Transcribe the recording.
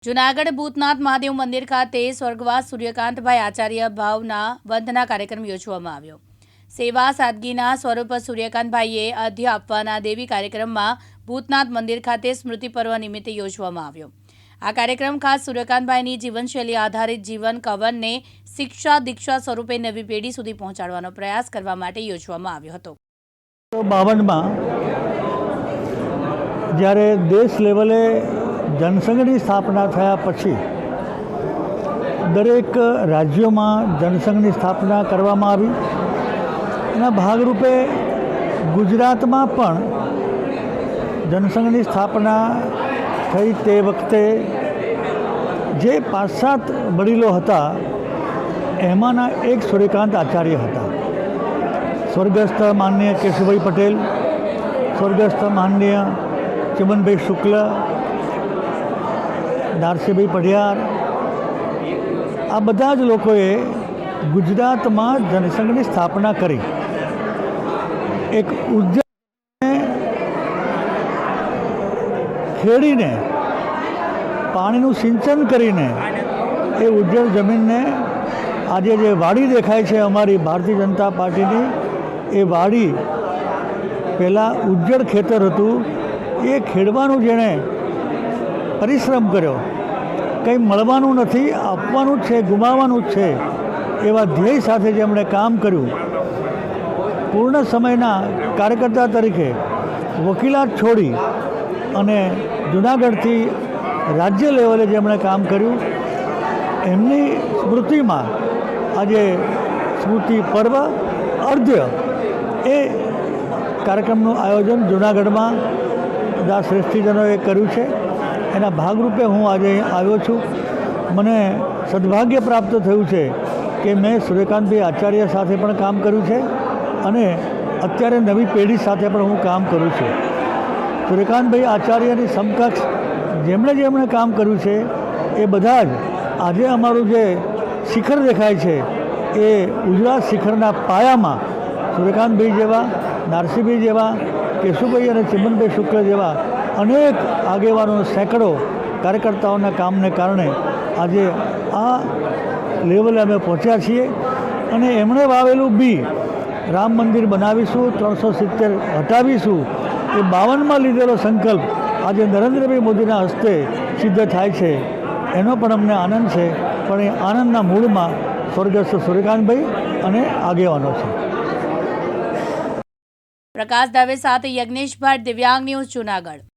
જૂનાગઢ ભૂતનાથ મહાદેવ મંદિર ખાતે સ્વર્ગવાસ સૂર્યકાંતભાઈ આચાર્ય ભાવના વંદના કાર્યક્રમ યોજવામાં આવ્યો। સેવા સાદગીના સ્વરૂપ સૂર્યકાંતભાઈએ અધ્ય આપવાના દેવી કાર્યક્રમમાં ભૂતનાથ મંદિર ખાતે સ્મૃતિ પર્વ નિમિત્તે યોજવામાં આવ્યો। આ કાર્યક્રમ ખાસ સૂર્યકાંતભાઈની જીવનશૈલી આધારિત જીવન કવનને શિક્ષા દીક્ષા સ્વરૂપે નવી પેઢી સુધી પહોંચાડવાનો પ્રયાસ કરવા માટે યોજવામાં આવ્યો હતો। 52માં જ્યારે દેશ લેવલે જનસંઘની સ્થાપના થયા પછી દરેક રાજ્યોમાં જનસંઘની સ્થાપના કરવામાં આવી। એના ભાગરૂપે ગુજરાતમાં પણ જનસંઘની સ્થાપના થઈ તે વખતે જે 5-7 વડીલો હતા એમાંના એક સૂર્યકાંત આચાર્ય હતા। સ્વર્ગસ્થ માનનીય કેશુભાઈ પટેલ, સ્વર્ગસ્થ માનનીય ચિમનભાઈ શુક્લ, નારસિંહભાઈ પઢિયાર, આ બધા જ લોકોએ ગુજરાતમાં જનસંઘની સ્થાપના કરી। એક ઉદ્યાનને ખેડીને પાણીનું સિંચન કરીને એ ઉજ્જડ જમીનને આજે જે વાડી દેખાય છે અમારી ભારતીય જનતા પાર્ટીની, એ વાડી પહેલાં ઉજ્જડ ખેતર હતું। એ ખેડવાનું જેણે પરિશ્રમ કર્યો, કંઈ મળવાનું નથી, આપવાનું જ છે, ગુમાવવાનું જ છે, એવા ધ્યેય સાથે જેમણે કામ કર્યું। પૂર્ણ સમયના કાર્યકર્તા તરીકે વકીલાત છોડી અને જૂનાગઢથી રાજ્ય લેવલે જેમણે કામ કર્યું, એમની સ્મૃતિમાં આજે સ્મૃતિ પર્વ અર્ધ્ય એ કાર્યક્રમનું આયોજન જૂનાગઢમાં બધા શ્રેષ્ઠીજનોએ કર્યું છે। એના ભાગરૂપે હું આજે આવ્યો છું। મને સદભાગ્ય પ્રાપ્ત થયું છે કે મેં સૂર્યકાંતભાઈ આચાર્ય સાથે પણ કામ કર્યું છે અને અત્યારે નવી પેઢી સાથે પણ હું કામ કરું છું। સૂર્યકાંતભાઈ આચાર્યની સમકક્ષ જેમણે કામ કર્યું છે એ બધા જ આજે અમારું જે શિખર દેખાય છે એ ઉજળા શિખરના પાયામાં સૂર્યકાંતભાઈ જેવા, નારસિંહભાઈ જેવા, કેશુભાઈ અને ચિમનભાઈ શુક્લ જેવા અનેક આગેવાનો, સેંકડો કાર્યકર્તાઓના કામને કારણે આજે આ લેવલે અમે પહોંચ્યા છીએ। અને એમણે વાવેલું બી રામ મંદિર બનાવીશું, 370 હટાવીશું, એ 52માં લીધેલો સંકલ્પ આજે નરેન્દ્રભાઈ મોદીના હસ્તે સિદ્ધ થાય છે, એનો પણ અમને આનંદ છે। પણ એ આનંદના મૂળમાં સ્વર્ગસ્થ સૂર્યકાંતભાઈ અને આગેવાનો છે। પ્રકાશ દવે સાથે યજ્ઞેશ ભટ્ટ, દિવ્યાંગ ન્યૂઝ, જૂનાગઢ।